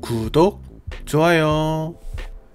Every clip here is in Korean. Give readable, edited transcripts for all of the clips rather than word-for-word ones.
구독, 좋아요.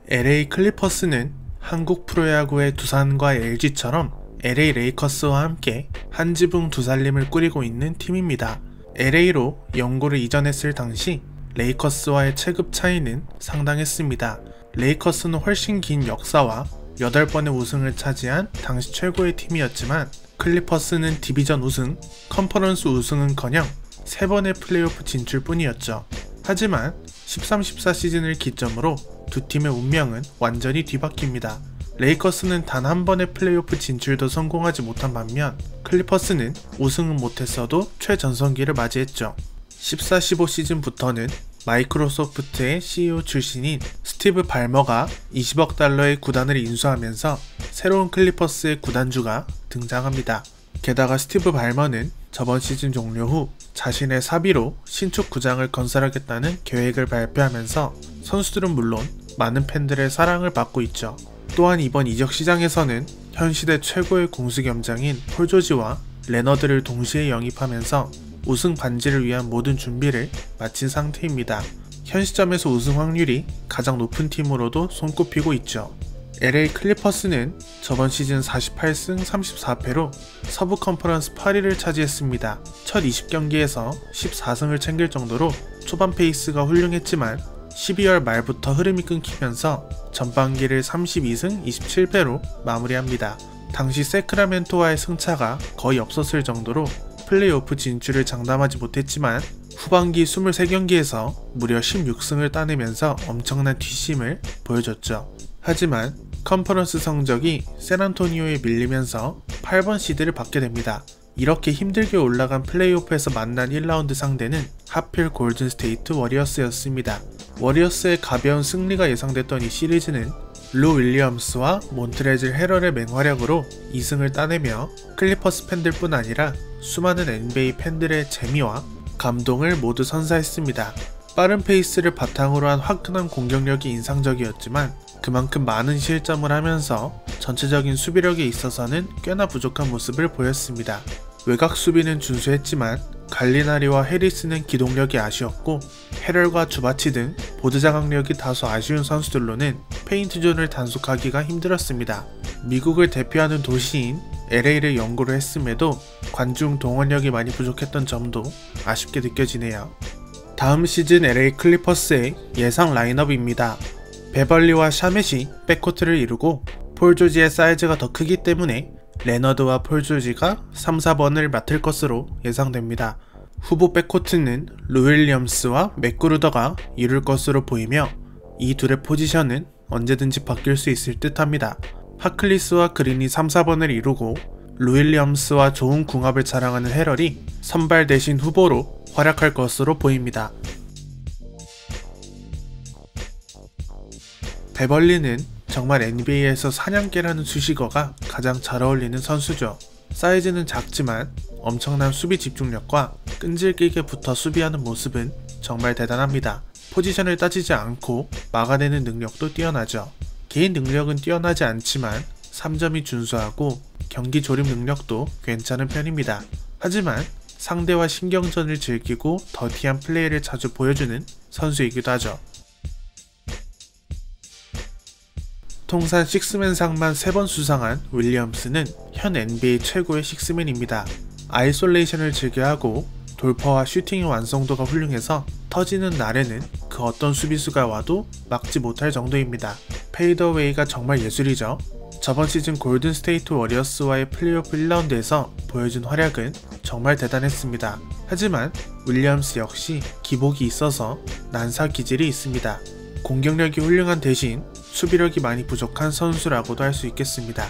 LA 클리퍼스는 한국 프로야구의 두산과 LG처럼 LA 레이커스와 함께 한 지붕 두 살림을 꾸리고 있는 팀입니다. LA로 연고를 이전했을 당시 레이커스와의 체급 차이는 상당했습니다. 레이커스는 훨씬 긴 역사와 8번의 우승을 차지한 당시 최고의 팀이었지만 클리퍼스는 디비전 우승, 컨퍼런스 우승은커녕 3번의 플레이오프 진출뿐이었죠. 하지만 13-14 시즌을 기점으로 두 팀의 운명은 완전히 뒤바뀝니다. 레이커스는 단 한 번의 플레이오프 진출도 성공하지 못한 반면 클리퍼스는 우승은 못했어도 최전성기를 맞이했죠. 14-15 시즌부터는 마이크로소프트의 CEO 출신인 스티브 발머가 20억 달러의 구단을 인수하면서 새로운 클리퍼스의 구단주가 등장합니다. 게다가 스티브 발머는 저번 시즌 종료 후 자신의 사비로 신축 구장을 건설하겠다는 계획을 발표하면서 선수들은 물론 많은 팬들의 사랑을 받고 있죠. 또한 이번 이적 시장에서는 현 시대 최고의 공수겸장인 폴 조지와 레너드를 동시에 영입하면서 우승 반지를 위한 모든 준비를 마친 상태입니다. 현 시점에서 우승 확률이 가장 높은 팀으로도 손꼽히고 있죠. LA 클리퍼스는 저번 시즌 48승 34패로 서부 컨퍼런스 8위를 차지했습니다. 첫 20경기에서 14승을 챙길 정도로 초반 페이스가 훌륭했지만 12월 말부터 흐름이 끊기면서 전반기를 32승 27패로 마무리합니다. 당시 세크라멘토와의 승차가 거의 없었을 정도로 플레이오프 진출을 장담하지 못했지만 후반기 23경기에서 무려 16승을 따내면서 엄청난 뒷심을 보여줬죠. 하지만 컨퍼런스 성적이 샌안토니오에 밀리면서 8번 시드를 받게 됩니다. 이렇게 힘들게 올라간 플레이오프에서 만난 1라운드 상대는 하필 골든스테이트 워리어스였습니다. 워리어스의 가벼운 승리가 예상됐던 이 시리즈는 루 윌리엄스와 몬트레즐 헤럴의 맹활약으로 2승을 따내며 클리퍼스 팬들뿐 아니라 수많은 NBA 팬들의 재미와 감동을 모두 선사했습니다. 빠른 페이스를 바탕으로 한 화끈한 공격력이 인상적이었지만 그만큼 많은 실점을 하면서 전체적인 수비력에 있어서는 꽤나 부족한 모습을 보였습니다. 외곽 수비는 준수했지만 갈리나리와 해리스는 기동력이 아쉬웠고 헤럴과 주바치 등 보드 장악력이 다소 아쉬운 선수들로는 페인트존을 단속하기가 힘들었습니다. 미국을 대표하는 도시인 LA를 연고로 했음에도 관중 동원력이 많이 부족했던 점도 아쉽게 느껴지네요. 다음 시즌 LA 클리퍼스의 예상 라인업입니다. 베벌리와 샤멧이 백코트를 이루고 폴 조지의 사이즈가 더 크기 때문에 레너드와 폴 조지가 3-4번을 맡을 것으로 예상됩니다. 후보 백코트는 루 윌리엄스와 맥그루더가 이룰 것으로 보이며 이 둘의 포지션은 언제든지 바뀔 수 있을 듯 합니다. 하클리스와 그린이 3-4번을 이루고 루 윌리엄스와 좋은 궁합을 자랑하는 헤럴이 선발 대신 후보로 활약할 것으로 보입니다. 베벌리는 정말 NBA에서 사냥개라는 수식어가 가장 잘 어울리는 선수죠. 사이즈는 작지만 엄청난 수비 집중력과 끈질기게 붙어 수비하는 모습은 정말 대단합니다. 포지션을 따지지 않고 막아내는 능력도 뛰어나죠. 개인 능력은 뛰어나지 않지만 3점이 준수하고 경기 조립 능력도 괜찮은 편입니다. 하지만 상대와 신경전을 즐기고 더티한 플레이를 자주 보여주는 선수이기도 하죠. 통산 식스맨상만 3번 수상한 윌리엄스는 현 NBA 최고의 식스맨입니다. 아이솔레이션을 즐겨하고 돌파와 슈팅의 완성도가 훌륭해서 터지는 날에는 그 어떤 수비수가 와도 막지 못할 정도입니다. 페이더웨이가 정말 예술이죠. 저번 시즌 골든스테이트 워리어스와의 플레이오프 1라운드에서 보여준 활약은 정말 대단했습니다. 하지만 윌리엄스 역시 기복이 있어서 난사 기질이 있습니다. 공격력이 훌륭한 대신 수비력이 많이 부족한 선수라고도 할 수 있겠습니다.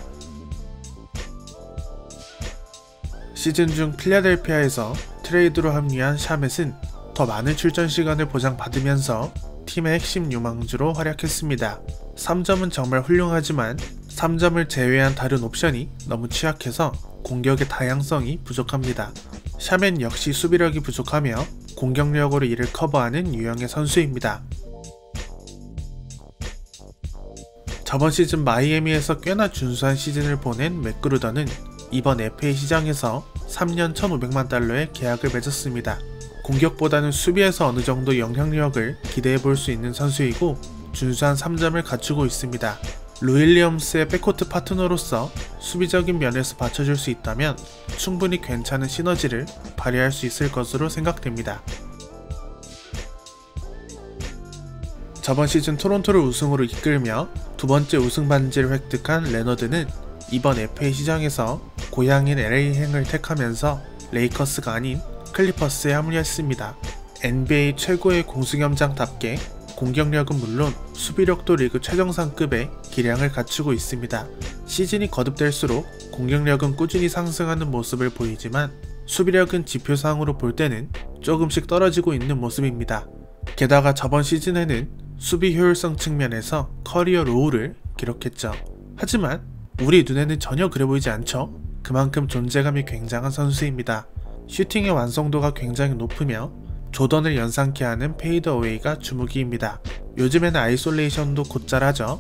시즌 중 필라델피아에서 트레이드로 합류한 샤멧은 더 많은 출전 시간을 보장받으면서 팀의 핵심 유망주로 활약했습니다. 3점은 정말 훌륭하지만 3점을 제외한 다른 옵션이 너무 취약해서 공격의 다양성이 부족합니다. 샤멧 역시 수비력이 부족하며 공격력으로 이를 커버하는 유형의 선수입니다. 저번 시즌 마이애미에서 꽤나 준수한 시즌을 보낸 맥그루더는 이번 FA 시장에서 3년 1,500만 달러의 계약을 맺었습니다. 공격보다는 수비에서 어느 정도 영향력을 기대해 볼 수 있는 선수이고 준수한 3점을 갖추고 있습니다. 루 윌리엄스의 백코트 파트너로서 수비적인 면에서 받쳐줄 수 있다면 충분히 괜찮은 시너지를 발휘할 수 있을 것으로 생각됩니다. 저번 시즌 토론토를 우승으로 이끌며 두 번째 우승 반지를 획득한 레너드는 이번 FA 시장에서 고향인 LA행을 택하면서 레이커스가 아닌 클리퍼스에 합류했습니다. NBA 최고의 공수겸장답게 공격력은 물론 수비력도 리그 최정상급의 기량을 갖추고 있습니다. 시즌이 거듭될수록 공격력은 꾸준히 상승하는 모습을 보이지만 수비력은 지표상으로 볼 때는 조금씩 떨어지고 있는 모습입니다. 게다가 저번 시즌에는 수비 효율성 측면에서 커리어 로우를 기록했죠. 하지만 우리 눈에는 전혀 그래 보이지 않죠? 그만큼 존재감이 굉장한 선수입니다. 슈팅의 완성도가 굉장히 높으며 조던을 연상케 하는 페이드어웨이가 주무기입니다. 요즘에는 아이솔레이션도 곧잘하죠.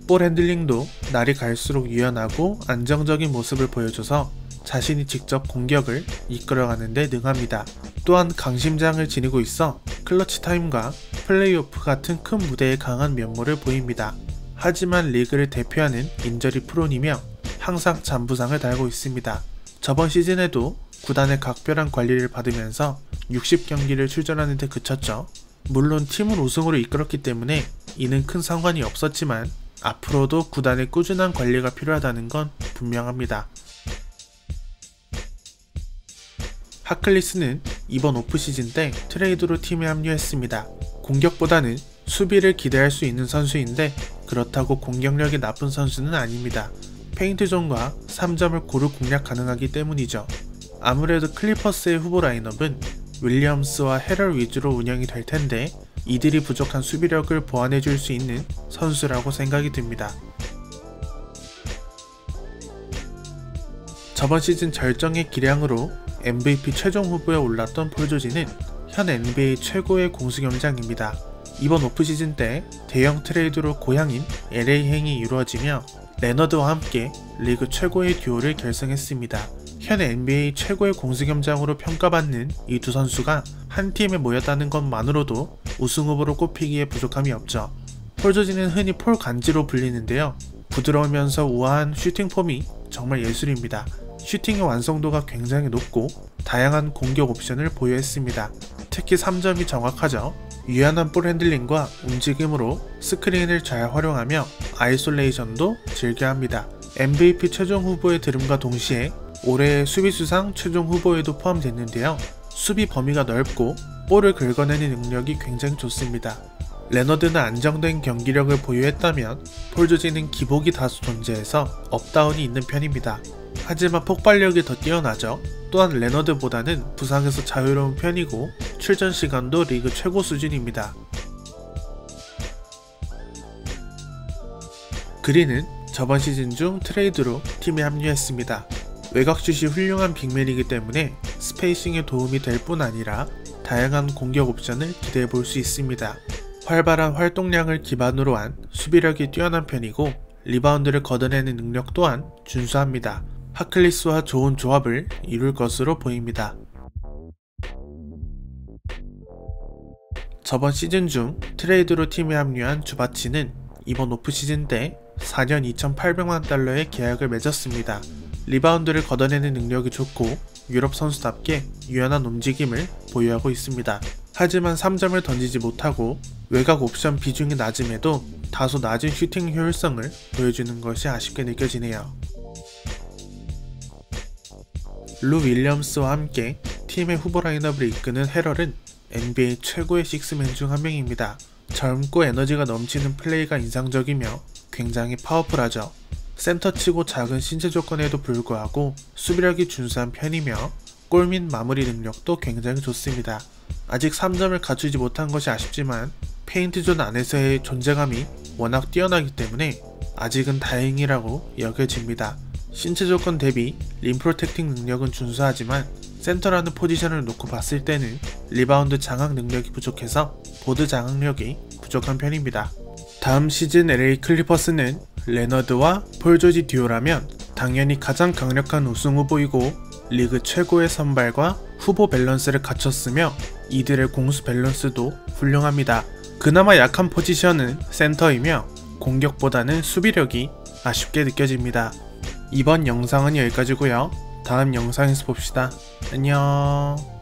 볼 핸들링도 날이 갈수록 유연하고 안정적인 모습을 보여줘서 자신이 직접 공격을 이끌어가는 데 능합니다. 또한 강심장을 지니고 있어 클러치 타임과 플레이오프 같은 큰 무대에 강한 면모를 보입니다. 하지만 리그를 대표하는 인저리 프론이며 항상 잔부상을 달고 있습니다. 저번 시즌에도 구단의 각별한 관리를 받으면서 60경기를 출전하는 데 그쳤죠. 물론 팀을 우승으로 이끌었기 때문에 이는 큰 상관이 없었지만 앞으로도 구단의 꾸준한 관리가 필요하다는 건 분명합니다. 하클리스는 이번 오프시즌 때 트레이드로 팀에 합류했습니다. 공격보다는 수비를 기대할 수 있는 선수인데 그렇다고 공격력이 나쁜 선수는 아닙니다. 페인트존과 3점을 고루 공략 가능하기 때문이죠. 아무래도 클리퍼스의 후보 라인업은 윌리엄스와 헤럴 위주로 운영이 될 텐데 이들이 부족한 수비력을 보완해줄 수 있는 선수라고 생각이 듭니다. 저번 시즌 절정의 기량으로 MVP 최종 후보에 올랐던 폴 조지는 현 NBA 최고의 공수겸장입니다. 이번 오프시즌 때 대형 트레이드로 고향인 LA행이 이루어지며 레너드와 함께 리그 최고의 듀오를 결성했습니다. 현 NBA 최고의 공수겸장으로 평가받는 이 두 선수가 한 팀에 모였다는 것만으로도 우승 후보로 꼽히기에 부족함이 없죠. 폴 조지는 흔히 폴 간지로 불리는데요. 부드러우면서 우아한 슈팅 폼이 정말 예술입니다. 슈팅의 완성도가 굉장히 높고 다양한 공격 옵션을 보유했습니다. 특히 3점이 정확하죠. 유연한 볼 핸들링과 움직임으로 스크린을 잘 활용하며 아이솔레이션도 즐겨합니다. MVP 최종 후보에 들음과 동시에 올해의 수비수상 최종 후보에도 포함됐는데요. 수비 범위가 넓고 볼을 긁어내는 능력이 굉장히 좋습니다. 레너드는 안정된 경기력을 보유했다면 폴 조지는 기복이 다소 존재해서 업다운이 있는 편입니다. 하지만 폭발력이 더 뛰어나죠. 또한 레너드보다는 부상에서 자유로운 편이고 출전 시간도 리그 최고 수준입니다. 그린은 저번 시즌 중 트레이드로 팀에 합류했습니다. 외곽슛이 훌륭한 빅맨이기 때문에 스페이싱에 도움이 될 뿐 아니라 다양한 공격 옵션을 기대해 볼 수 있습니다. 활발한 활동량을 기반으로 한 수비력이 뛰어난 편이고 리바운드를 걷어내는 능력 또한 준수합니다. 하클리스와 좋은 조합을 이룰 것으로 보입니다. 저번 시즌 중 트레이드로 팀에 합류한 주바치는 이번 오프시즌 때 4년 2,800만 달러의 계약을 맺었습니다. 리바운드를 걷어내는 능력이 좋고 유럽 선수답게 유연한 움직임을 보유하고 있습니다. 하지만 3점을 던지지 못하고 외곽 옵션 비중이 낮음에도 다소 낮은 슈팅 효율성을 보여주는 것이 아쉽게 느껴지네요. 루 윌리엄스와 함께 팀의 후보 라인업을 이끄는 헤럴은 NBA 최고의 식스맨 중 한 명입니다. 젊고 에너지가 넘치는 플레이가 인상적이며 굉장히 파워풀하죠. 센터치고 작은 신체 조건에도 불구하고 수비력이 준수한 편이며 골 및 마무리 능력도 굉장히 좋습니다. 아직 3점을 갖추지 못한 것이 아쉽지만 페인트존 안에서의 존재감이 워낙 뛰어나기 때문에 아직은 다행이라고 여겨집니다. 신체 조건 대비 림 프로텍팅 능력은 준수하지만 센터라는 포지션을 놓고 봤을 때는 리바운드 장악 능력이 부족해서 보드 장악력이 부족한 편입니다. 다음 시즌 LA 클리퍼스는 레너드와 폴 조지 듀오라면 당연히 가장 강력한 우승 후보이고 리그 최고의 선발과 후보 밸런스를 갖췄으며 이들의 공수 밸런스도 훌륭합니다. 그나마 약한 포지션은 센터이며 공격보다는 수비력이 아쉽게 느껴집니다. 이번 영상은 여기까지고요. 다음 영상에서 봅시다. 안녕.